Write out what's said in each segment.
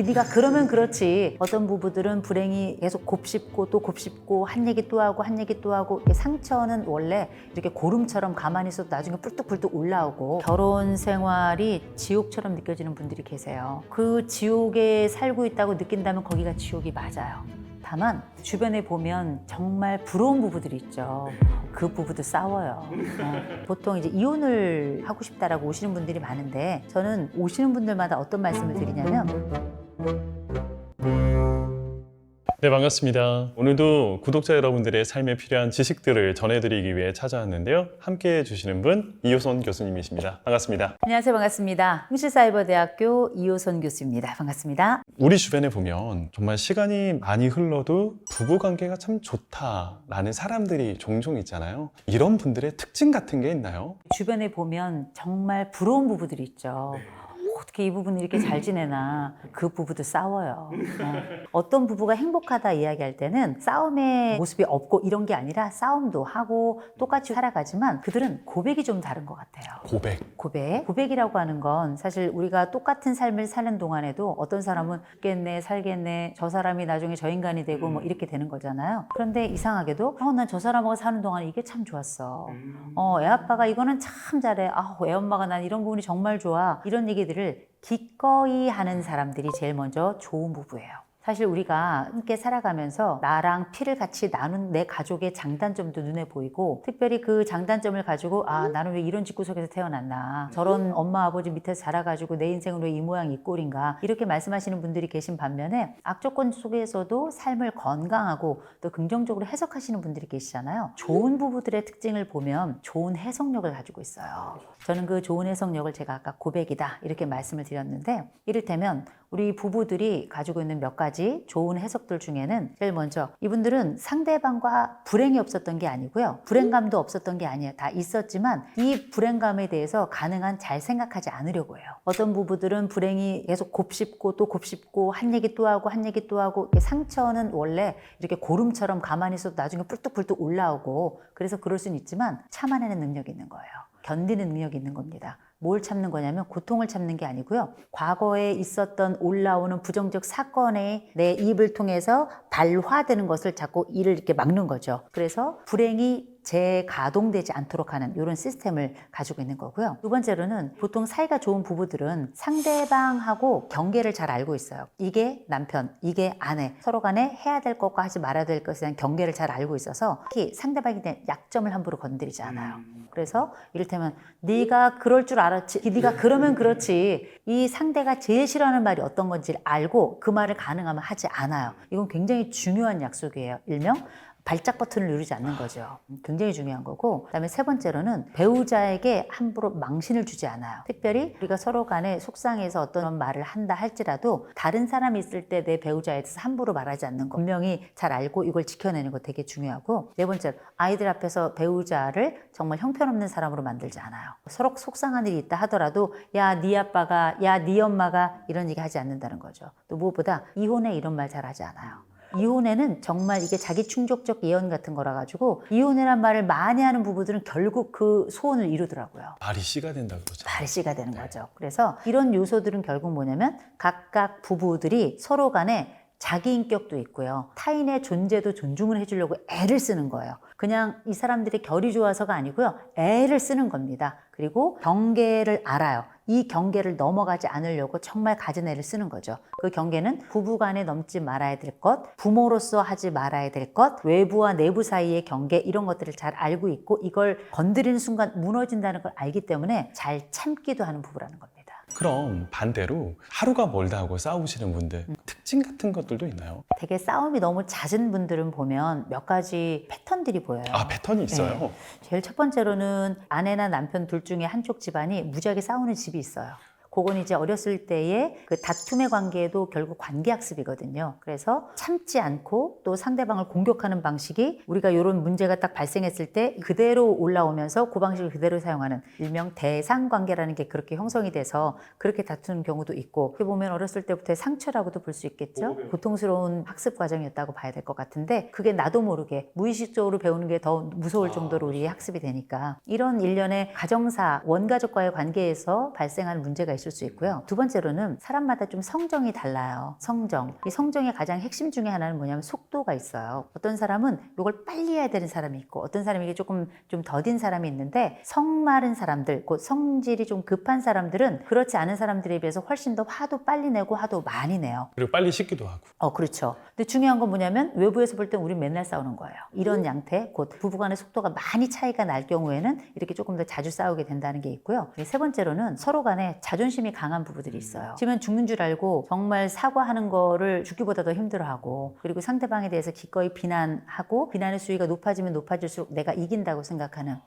네가 그러면 그렇지. 어떤 부부들은 불행이 계속 곱씹고 또 곱씹고 한 얘기 또 하고 한 얘기 또 하고, 상처는 원래 이렇게 고름처럼 가만히 있어도 나중에 뿔뚝뿔뚝 올라오고, 결혼 생활이 지옥처럼 느껴지는 분들이 계세요. 그 지옥에 살고 있다고 느낀다면 거기가 지옥이 맞아요. 다만 주변에 보면 정말 부러운 부부들이 있죠. 그 부부도 싸워요. 보통 이제 이혼을 하고 싶다라고 오시는 분들이 많은데, 저는 오시는 분들마다 어떤 말씀을 드리냐면, 네, 반갑습니다. 오늘도 구독자 여러분들의 삶에 필요한 지식들을 전해드리기 위해 찾아왔는데요. 함께 해주시는 분 이효선 교수님이십니다. 반갑습니다. 안녕하세요. 반갑습니다. 흥실사이버대학교 이효선 교수입니다. 반갑습니다. 우리 주변에 보면 정말 시간이 많이 흘러도 부부관계가 참 좋다라는 사람들이 종종 있잖아요. 이런 분들의 특징 같은 게 있나요? 주변에 보면 정말 부러운 부부들이 있죠. 어떻게 이 부부는 이렇게 잘 지내나. 그 부부도 싸워요. 어떤 부부가 행복하다 이야기할 때는 싸움의 모습이 없고 이런 게 아니라 싸움도 하고 똑같이 살아가지만 그들은 고백이 좀 다른 것 같아요. 고백이라고 하는 건 사실 우리가 똑같은 삶을 사는 동안에도 어떤 사람은 죽겠네 살겠네, 저 사람이 나중에 저 인간이 되고 뭐 이렇게 되는 거잖아요. 그런데 이상하게도 난 저 사람하고 사는 동안에 이게 참 좋았어. 애 아빠가 이거는 참 잘해. 애 엄마가 난 이런 부분이 정말 좋아. 이런 얘기들을 기꺼이 하는 사람들이 제일 먼저 좋은 부부예요. 사실 우리가 함께 살아가면서 나랑 피를 같이 나눈 내 가족의 장단점도 눈에 보이고, 특별히 그 장단점을 가지고 나는 왜 이런 집구석에서 태어났나, 저런 엄마 아버지 밑에서 자라가지고 내 인생은 왜 이 모양 이 꼴인가, 이렇게 말씀하시는 분들이 계신 반면에 악조건 속에서도 삶을 건강하고 또 긍정적으로 해석하시는 분들이 계시잖아요. 좋은 부부들의 특징을 보면 좋은 해석력을 가지고 있어요. 저는 그 좋은 해석력을 제가 아까 고백이다 이렇게 말씀을 드렸는데, 이를테면 우리 부부들이 가지고 있는 몇 가지 좋은 해석들 중에는, 제일 먼저 이분들은 상대방과 불행이 없었던 게 아니고요, 불행감도 없었던 게 아니에요. 다 있었지만 이 불행감에 대해서 가능한 잘 생각하지 않으려고 해요. 어떤 부부들은 불행이 계속 곱씹고 또 곱씹고 한 얘기 또 하고 한 얘기 또 하고, 상처는 원래 이렇게 고름처럼 가만히 있어도 나중에 뿔뚝뿔뚝 올라오고, 그래서 그럴 수는 있지만 참아내는 능력이 있는 거예요. 견디는 능력이 있는 겁니다. 뭘 참는 거냐면 고통을 참는 게 아니고요, 과거에 있었던 올라오는 부정적 사건에 내 입을 통해서 발화되는 것을 자꾸 이를 이렇게 막는 거죠. 그래서 불행이 재가동되지 않도록 하는 이런 시스템을 가지고 있는 거고요. 두 번째로는 보통 사이가 좋은 부부들은 상대방하고 경계를 잘 알고 있어요. 이게 남편, 이게 아내, 서로 간에 해야 될 것과 하지 말아야 될 것에 대한 경계를 잘 알고 있어서 특히 상대방에 대한 약점을 함부로 건드리지 않아요. 그래서 이를테면 네가 그럴 줄 알았지, 네가 그러면 그렇지, 이 상대가 제일 싫어하는 말이 어떤 건지를 알고 그 말을 가능하면 하지 않아요. 이건 굉장히 중요한 약속이에요. 일명 발작 버튼을 누르지 않는 거죠. 굉장히 중요한 거고, 그다음에 세 번째로는 배우자에게 함부로 망신을 주지 않아요. 특별히 우리가 서로 간에 속상해서 어떤 말을 한다 할지라도 다른 사람이 있을 때 내 배우자에 대해서 함부로 말하지 않는 거, 분명히 잘 알고 이걸 지켜내는 거 되게 중요하고, 네 번째로 아이들 앞에서 배우자를 정말 형편없는 사람으로 만들지 않아요. 서로 속상한 일이 있다 하더라도 야, 네 아빠가, 야, 네 엄마가, 이런 얘기 하지 않는다는 거죠. 또 무엇보다 이혼에 이런 말 잘 하지 않아요. 이혼에는 정말 이게 자기 충족적 예언 같은 거라 가지고, 이혼이란 말을 많이 하는 부부들은 결국 그 소원을 이루더라고요. 말이 씨가 된다 그러죠. 말이 씨가 되는 거죠. 그래서 이런 요소들은 결국 뭐냐면 각각 부부들이 서로 간에 자기 인격도 있고요, 타인의 존재도 존중을 해주려고 애를 쓰는 거예요. 그냥 이 사람들이 결이 좋아서가 아니고요, 애를 쓰는 겁니다. 그리고 경계를 알아요. 이 경계를 넘어가지 않으려고 정말 가진 애를 쓰는 거죠. 그 경계는 부부간에 넘지 말아야 될 것, 부모로서 하지 말아야 될 것, 외부와 내부 사이의 경계, 이런 것들을 잘 알고 있고, 이걸 건드리는 순간 무너진다는 걸 알기 때문에 잘 참기도 하는 부부라는 겁니다. 그럼 반대로 하루가 멀다 하고 싸우시는 분들 특징 같은 것들도 있나요? 되게 싸움이 너무 잦은 분들은 보면 몇 가지 패턴들이 보여요. 패턴이 있어요? 네. 제일 첫 번째로는 아내나 남편 둘 중에 한쪽 집안이 무지하게 싸우는 집이 있어요. 그건 이제 어렸을 때의 그 다툼의 관계도 결국 관계학습이거든요. 그래서 참지 않고 또 상대방을 공격하는 방식이, 우리가 이런 문제가 딱 발생했을 때 그대로 올라오면서 그 방식을 그대로 사용하는 일명 대상관계라는 게 그렇게 형성이 돼서 그렇게 다투는 경우도 있고, 어떻게 보면 어렸을 때부터의 상처라고도 볼 수 있겠죠. 고통스러운 학습 과정이었다고 봐야 될 것 같은데, 그게 나도 모르게 무의식적으로 배우는 게 더 무서울 정도로 우리의 학습이 되니까, 이런 일련의 가정사, 원가족과의 관계에서 발생하는 문제가 있을 있을 수 있고요. 두 번째로는 사람마다 좀 성정이 달라요. 성정. 이 성정의 가장 핵심 중에 하나는 뭐냐면 속도가 있어요. 어떤 사람은 이걸 빨리 해야 되는 사람이 있고 어떤 사람에게 조금 좀 더딘 사람이 있는데 성마른 사람들, 곧 성질이 좀 급한 사람들은 그렇지 않은 사람들에 비해서 훨씬 더 화도 빨리 내고 화도 많이 내요. 그리고 빨리 식기도 하고. 그렇죠. 근데 중요한 건 뭐냐면 외부에서 볼 땐 우리 맨날 싸우는 거예요. 이런 양태, 곧 부부간의 속도가 많이 차이가 날 경우에는 이렇게 조금 더 자주 싸우게 된다는 게 있고요. 세 번째로는 서로 간에 자존심이 강한 부부들이 있어요. 지면 죽는 줄 알고 정말 사과하는 거를 죽기보다 더 힘들어하고 그리고 상대방에 대해서 기꺼이 비난하고 비난의 수위가 높아지면 높아질수록 내가 이긴다고 생각하는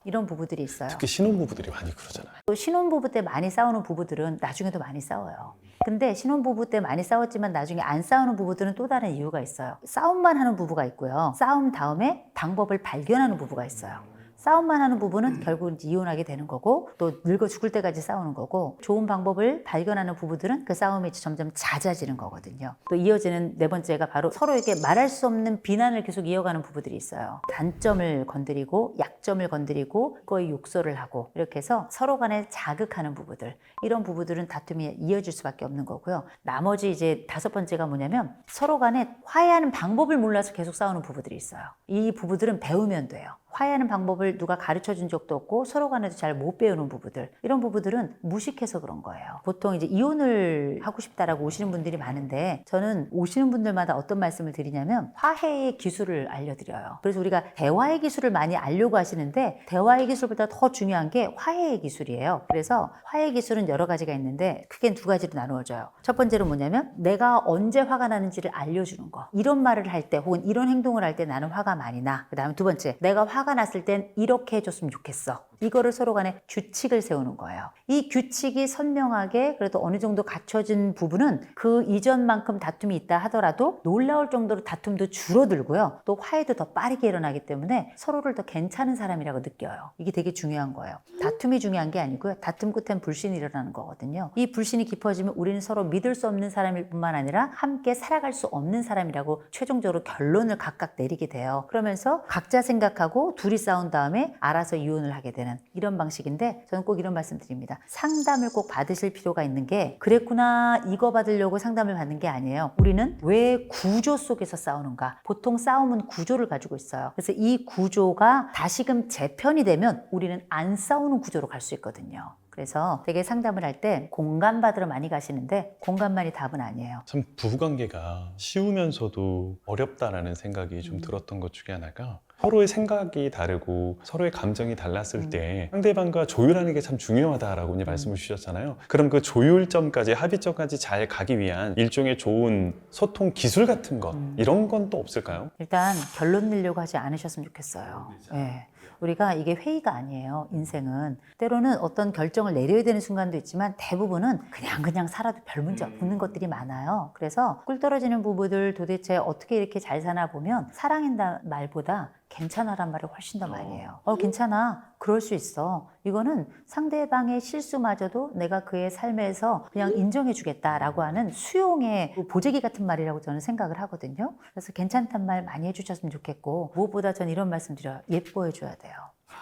이런 부부들이 있어요. 특히 신혼부부들이 많이 그러잖아요. 또 신혼부부 때 많이 싸우는 부부들은 나중에도 많이 싸워요. 근데 신혼부부 때 많이 싸웠지만 나중에 안 싸우는 부부들은 또 다른 이유가 있어요. 싸움만 하는 부부가 있고요. 싸움 다음에 방법을 발견하는 부부가 있어요. 싸움만 하는 부부는 결국은 이혼하게 되는 거고 또 늙어 죽을 때까지 싸우는 거고 좋은 방법을 발견하는 부부들은 그 싸움이 점점 잦아지는 거거든요. 또 이어지는 네 번째가 바로 서로에게 말할 수 없는 비난을 계속 이어가는 부부들이 있어요. 단점을 건드리고 약점을 건드리고 거의 욕설을 하고 이렇게 해서 서로 간에 자극하는 부부들 이런 부부들은 다툼이 이어질 수밖에 없는 거고요. 나머지 이제 다섯 번째가 뭐냐면 서로 간에 화해하는 방법을 몰라서 계속 싸우는 부부들이 있어요. 이 부부들은 배우면 돼요. 화해하는 방법을 누가 가르쳐 준 적도 없고 서로 간에도 잘 못 배우는 부부들 이런 부부들은 무식해서 그런 거예요. 보통 이제 이혼을 하고 싶다라고 오시는 분들이 많은데 저는 오시는 분들마다 어떤 말씀을 드리냐면 화해의 기술을 알려드려요. 그래서 우리가 대화의 기술을 많이 알려고 하시는데 대화의 기술보다 더 중요한 게 화해의 기술이에요. 그래서 화해의 기술은 여러 가지가 있는데 크게 두 가지로 나누어져요. 첫 번째로 뭐냐면 내가 언제 화가 나는지를 알려주는 거. 이런 말을 할 때 혹은 이런 행동을 할 때 나는 화가 많이 나. 그 다음에 두 번째 내가 화가 났을 땐 이렇게 해줬으면 좋겠어. 이거를 서로 간에 규칙을 세우는 거예요. 이 규칙이 선명하게 그래도 어느 정도 갖춰진 부분은 그 이전만큼 다툼이 있다 하더라도 놀라울 정도로 다툼도 줄어들고요. 또 화해도 더 빠르게 일어나기 때문에 서로를 더 괜찮은 사람이라고 느껴요. 이게 되게 중요한 거예요. 다툼이 중요한 게 아니고요. 다툼 끝엔 불신이 일어나는 거거든요. 이 불신이 깊어지면 우리는 서로 믿을 수 없는 사람일 뿐만 아니라 함께 살아갈 수 없는 사람이라고 최종적으로 결론을 각각 내리게 돼요. 그러면서 각자 생각하고 둘이 싸운 다음에 알아서 이혼을 하게 되는 이런 방식인데 저는 꼭 이런 말씀 드립니다. 상담을 꼭 받으실 필요가 있는 게 그랬구나 이거 받으려고 상담을 받는 게 아니에요. 우리는 왜 구조 속에서 싸우는가? 보통 싸움은 구조를 가지고 있어요. 그래서 이 구조가 다시금 재편이 되면 우리는 안 싸우는 구조로 갈 수 있거든요. 그래서 되게 상담을 할 때 공감받으러 많이 가시는데 공감만이 답은 아니에요. 참 부부관계가 쉬우면서도 어렵다라는 생각이 좀 들었던 것 중에 하나가 서로의 생각이 다르고 서로의 감정이 달랐을 때 상대방과 조율하는 게 참 중요하다라고 말씀을 주셨잖아요. 그럼 그 조율점까지 합의점까지 잘 가기 위한 일종의 좋은 소통 기술 같은 것 이런 건 또 없을까요? 일단 결론 내려고 하지 않으셨으면 좋겠어요. 네. 우리가 이게 회의가 아니에요. 인생은 때로는 어떤 결정을 내려야 되는 순간도 있지만 대부분은 그냥 살아도 별 문제 없는 것들이 많아요. 그래서 꿀 떨어지는 부부들 도대체 어떻게 이렇게 잘 사나 보면 사랑한다 말보다 괜찮아란 말을 훨씬 더 많이 해요. 괜찮아. 그럴 수 있어. 이거는 상대방의 실수마저도 내가 그의 삶에서 그냥 인정해주겠다라고 하는 수용의 보재기 같은 말이라고 저는 생각을 하거든요. 그래서 괜찮단 말 많이 해주셨으면 좋겠고 무엇보다 저는 이런 말씀 드려요. 예뻐해줘야 돼요.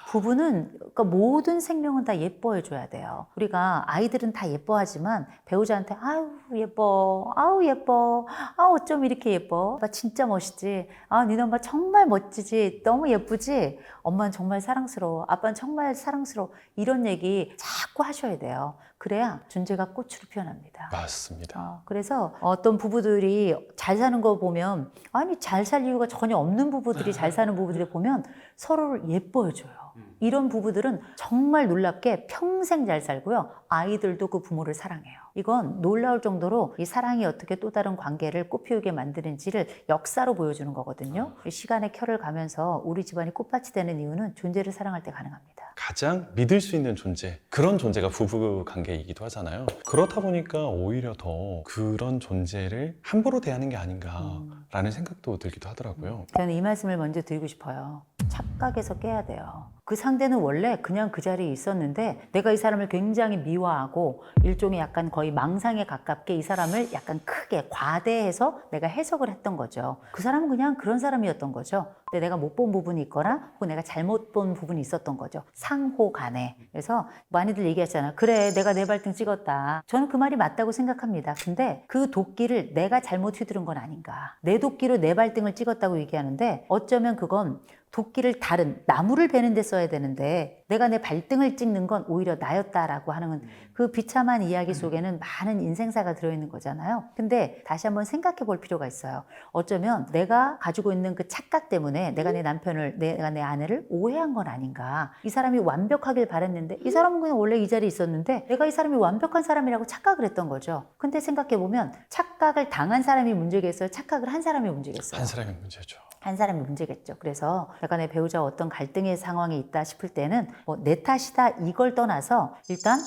부부는 그러니까 모든 생명은 다 예뻐해줘야 돼요. 우리가 아이들은 다 예뻐하지만 배우자한테 아유 예뻐, 아우 예뻐, 아 어쩜 이렇게 예뻐, 오빠 진짜 멋있지, 아 니네 엄마 정말 멋지지, 너무 예쁘지, 엄마는 정말 사랑스러워, 아빠는 정말 사랑스러워 이런 얘기 자꾸 하셔야 돼요. 그래야 존재가 꽃으로 피어납니다. 맞습니다. 그래서 어떤 부부들이 잘 사는 거 보면 아니 잘 살 이유가 전혀 없는 부부들이 잘 사는 부부들이 보면 서로를 예뻐해줘요. 이런 부부들은 정말 놀랍게 평생 잘 살고요. 아이들도 그 부모를 사랑해요. 이건 놀라울 정도로 이 사랑이 어떻게 또 다른 관계를 꽃피우게 만드는지를 역사로 보여주는 거거든요. 시간의 켜를 가면서 우리 집안이 꽃밭이 되는 이유는 존재를 사랑할 때 가능합니다. 가장 믿을 수 있는 존재, 그런 존재가 부부 관계이기도 하잖아요. 그렇다 보니까 오히려 더 그런 존재를 함부로 대하는 게 아닌가라는 생각도 들기도 하더라고요. 저는 이 말씀을 먼저 드리고 싶어요. 착각에서 깨야 돼요. 그 상대는 원래 그냥 그 자리에 있었는데 내가 이 사람을 굉장히 미화하고 일종의 약간 거의 망상에 가깝게 이 사람을 약간 크게 과대해서 내가 해석을 했던 거죠. 그 사람은 그냥 그런 사람이었던 거죠. 근데 내가 못 본 부분이 있거나 혹은 내가 잘못 본 부분이 있었던 거죠. 상호 간에. 그래서 많이들 얘기하잖아. 그래, 내가 내 발등 찍었다. 저는 그 말이 맞다고 생각합니다. 근데 그 도끼를 내가 잘못 휘두른 건 아닌가. 내 도끼로 내 발등을 찍었다고 얘기하는데 어쩌면 그건 도끼를 다른 나무를 베는 데 써야 되는데 내가 내 발등을 찍는 건 오히려 나였다라고 하는 그 비참한 이야기 속에는 많은 인생사가 들어있는 거잖아요. 근데 다시 한번 생각해 볼 필요가 있어요. 어쩌면 내가 가지고 있는 그 착각 때문에 내가 내 남편을, 내가 내 아내를 오해한 건 아닌가. 이 사람이 완벽하길 바랬는데 이 사람은 그냥 원래 이 자리에 있었는데 내가 이 사람이 완벽한 사람이라고 착각을 했던 거죠. 근데 생각해 보면 착각을 당한 사람이 문제겠어요? 착각을 한 사람이 문제겠어요? 한 사람의 문제죠. 한 사람이 문제겠죠. 그래서 내가 내 배우자와 어떤 갈등의 상황에 있다 싶을 때는 뭐 내 탓이다 이걸 떠나서 일단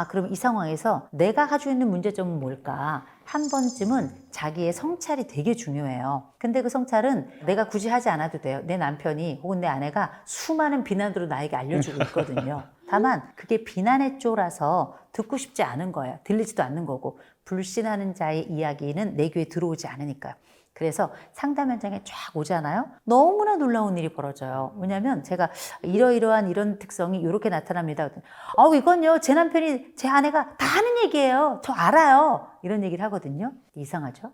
그럼 이 상황에서 내가 가지고 있는 문제점은 뭘까? 한 번쯤은 자기의 성찰이 되게 중요해요. 근데 그 성찰은 내가 굳이 하지 않아도 돼요. 내 남편이 혹은 내 아내가 수많은 비난으로 나에게 알려주고 있거든요. 다만 그게 비난의 쪼라서 듣고 싶지 않은 거예요. 들리지도 않는 거고 불신하는 자의 이야기는 내 귀에 들어오지 않으니까요. 그래서 상담 현장에 쫙 오잖아요. 너무나 놀라운 일이 벌어져요. 왜냐하면 제가 이러이러한 이런 특성이 이렇게 나타납니다. 이건요 제 남편이 제 아내가 다 하는 얘기예요. 저 알아요. 이런 얘기를 하거든요. 이상하죠?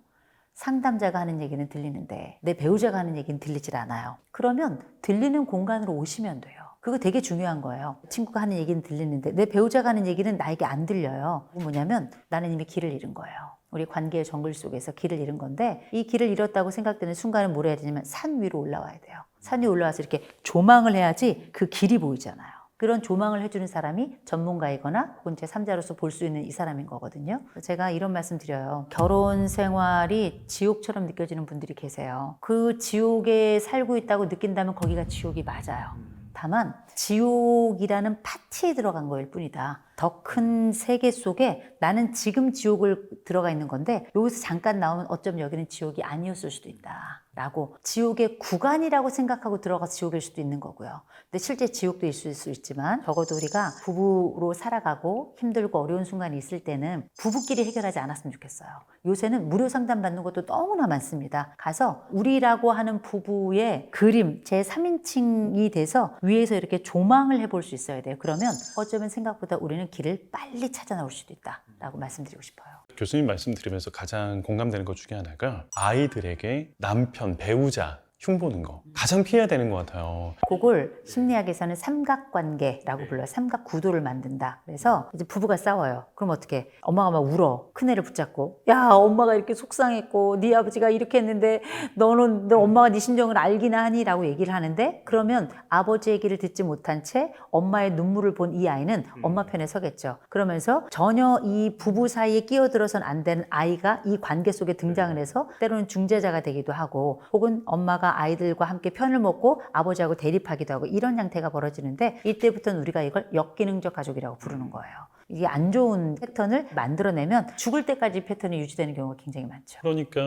상담자가 하는 얘기는 들리는데 내 배우자가 하는 얘기는 들리질 않아요. 그러면 들리는 공간으로 오시면 돼요. 그거 되게 중요한 거예요. 친구가 하는 얘기는 들리는데 내 배우자가 하는 얘기는 나에게 안 들려요. 뭐냐면 나는 이미 길을 잃은 거예요. 우리 관계의 정글 속에서 길을 잃은 건데 이 길을 잃었다고 생각되는 순간에 뭘 해야 되냐면 산 위로 올라와야 돼요. 산 위에 올라와서 이렇게 조망을 해야지 그 길이 보이잖아요. 그런 조망을 해주는 사람이 전문가이거나 혹은 제3자로서 볼 수 있는 이 사람인 거거든요. 제가 이런 말씀 드려요. 결혼 생활이 지옥처럼 느껴지는 분들이 계세요. 그 지옥에 살고 있다고 느낀다면 거기가 지옥이 맞아요. 다만 지옥이라는 파티에 들어간 거일 뿐이다. 더 큰 세계 속에 나는 지금 지옥을 들어가 있는 건데 여기서 잠깐 나오면 어쩌면 여기는 지옥이 아니었을 수도 있다. 라고 지옥의 구간이라고 생각하고 들어가서 지옥일 수도 있는 거고요. 근데 실제 지옥도 있을 수 있지만 적어도 우리가 부부로 살아가고 힘들고 어려운 순간이 있을 때는 부부끼리 해결하지 않았으면 좋겠어요. 요새는 무료 상담 받는 것도 너무나 많습니다. 가서 우리라고 하는 부부의 그림 제3인칭이 돼서 위에서 이렇게 조망을 해볼 수 있어야 돼요. 그러면 어쩌면 생각보다 우리는 길을 빨리 찾아 나올 수도 있다라고 말씀드리고 싶어요. 교수님 말씀 드리면서 가장 공감되는 것 중에 하나가 아이들에게 남편, 배우자 흉보는 거 가장 피해야 되는 것 같아요. 그걸 심리학에서는 삼각관계라고 불러요. 삼각구도를 만든다. 그래서 이제 부부가 싸워요. 그럼 어떻게? 엄마가 막 울어. 큰애를 붙잡고 야 엄마가 이렇게 속상했고 네 아버지가 이렇게 했는데 너 엄마가 네 심정을 알기나 하니? 라고 얘기를 하는데 그러면 아버지 얘기를 듣지 못한 채 엄마의 눈물을 본 이 아이는 엄마 편에 서겠죠. 그러면서 전혀 이 부부 사이에 끼어들어선 안 되는 아이가 이 관계 속에 등장을 해서 때로는 중재자가 되기도 하고 혹은 엄마가 아이들과 함께 편을 먹고 아버지하고 대립하기도 하고 이런 양태가 벌어지는데 이때부터는 우리가 이걸 역기능적 가족이라고 부르는 거예요. 이게 안 좋은 패턴을 만들어내면 죽을 때까지 패턴이 유지되는 경우가 굉장히 많죠. 그러니까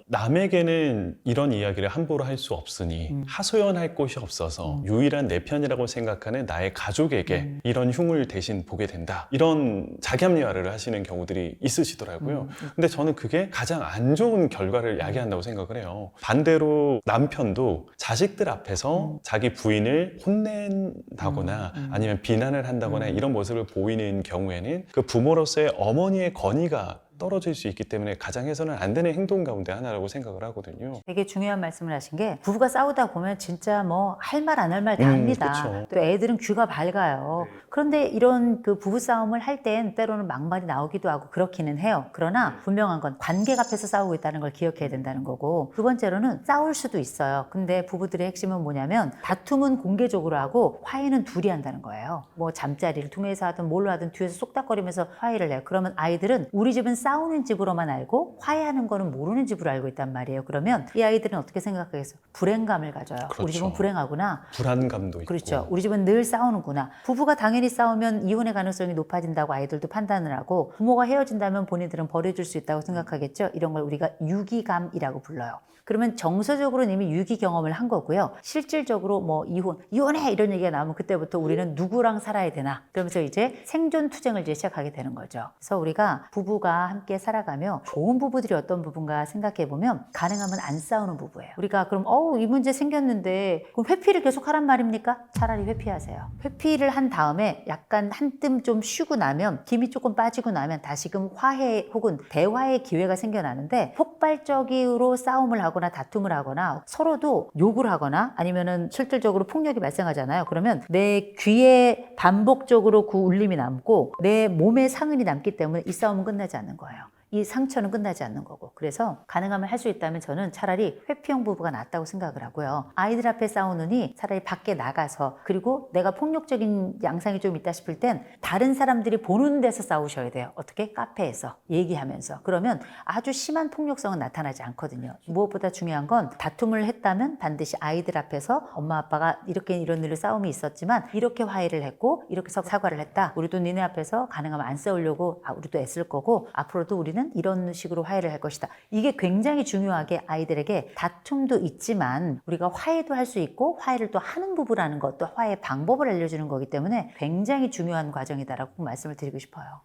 남에게는 이런 이야기를 함부로 할 수 없으니 하소연할 곳이 없어서 유일한 내 편이라고 생각하는 나의 가족에게 이런 흉을 대신 보게 된다. 이런 자기합리화를 하시는 경우들이 있으시더라고요. 근데 저는 그게 가장 안 좋은 결과를 야기한다고 생각을 해요. 반대로 남편도 자식들 앞에서 자기 부인을 혼낸다거나 아니면 비난을 한다거나 이런 모습을 보이는 경우에는 그 부모로서의 어머니의 권위가 떨어질 수 있기 때문에 가장 해서는 안 되는 행동 가운데 하나라고 생각을 하거든요. 되게 중요한 말씀을 하신 게 부부가 싸우다 보면 진짜 뭐 할 말 안 할 말 다 합니다. 그쵸. 또 애들은 귀가 밝아요. 그런데 이런 그 부부 싸움을 할 땐 때로는 막말이 나오기도 하고 그렇기는 해요. 그러나 분명한 건 관계 앞에서 싸우고 있다는 걸 기억해야 된다는 거고 두 번째로는 싸울 수도 있어요. 근데 부부들의 핵심은 뭐냐면 다툼은 공개적으로 하고 화해는 둘이 한다는 거예요. 뭐 잠자리를 통해서 하든 뭘로 하든 뒤에서 쏙닥거리면서 화해를 해요. 그러면 아이들은 우리 집은 싸우고 싸우는 집으로만 알고 화해하는 거는 모르는 집으로 알고 있단 말이에요. 그러면 이 아이들은 어떻게 생각하겠어요? 불행감을 가져요. 그렇죠. 우리 집은 불행하구나. 불안감도 있고. 그렇죠. 우리 집은 늘 싸우는구나. 부부가 당연히 싸우면 이혼의 가능성이 높아진다고 아이들도 판단을 하고 부모가 헤어진다면 본인들은 버려줄 수 있다고 생각하겠죠. 이런 걸 우리가 유기감이라고 불러요. 그러면 정서적으로는 이미 유기 경험을 한 거고요. 실질적으로 뭐 이혼해 이런 얘기가 나오면 그때부터 우리는 누구랑 살아야 되나 그러면서 이제 생존 투쟁을 이제 시작하게 되는 거죠. 그래서 우리가 부부가 함께 살아가며 좋은 부부들이 어떤 부부인가 생각해 보면 가능하면 안 싸우는 부부예요. 우리가 그럼 이 문제 생겼는데 그럼 회피를 계속 하란 말입니까? 차라리 회피하세요. 회피를 한 다음에 약간 한뜸 좀 쉬고 나면 김이 조금 빠지고 나면 다시금 화해 혹은 대화의 기회가 생겨나는데 폭발적으로 싸움을 하거나 다툼을 하거나 서로도 욕을 하거나 아니면은 실질적으로 폭력이 발생하잖아요. 그러면 내 귀에 반복적으로 그 울림이 남고 내 몸에 상흔이 남기 때문에 이 싸움은 끝나지 않는 거예요. 이 상처는 끝나지 않는 거고. 그래서 가능하면 할 수 있다면 저는 차라리 회피형 부부가 낫다고 생각을 하고요. 아이들 앞에 싸우느니 차라리 밖에 나가서 그리고 내가 폭력적인 양상이 좀 있다 싶을 땐 다른 사람들이 보는 데서 싸우셔야 돼요. 어떻게? 카페에서 얘기하면서. 그러면 아주 심한 폭력성은 나타나지 않거든요. 무엇보다 중요한 건 다툼을 했다면 반드시 아이들 앞에서 엄마 아빠가 이렇게 이런 일로 싸움이 있었지만 이렇게 화해를 했고 이렇게 사과를 했다. 우리도 니네 앞에서 가능하면 안 싸우려고 우리도 애쓸 거고 앞으로도 우리는 이런 식으로 화해를 할 것이다. 이게 굉장히 중요하게 아이들에게 다툼도 있지만 우리가 화해도 할 수 있고 화해를 또 하는 부부라는 것, 또 화해 방법을 알려주는 거기 때문에 굉장히 중요한 과정이다라고 말씀을 드리고 싶어요.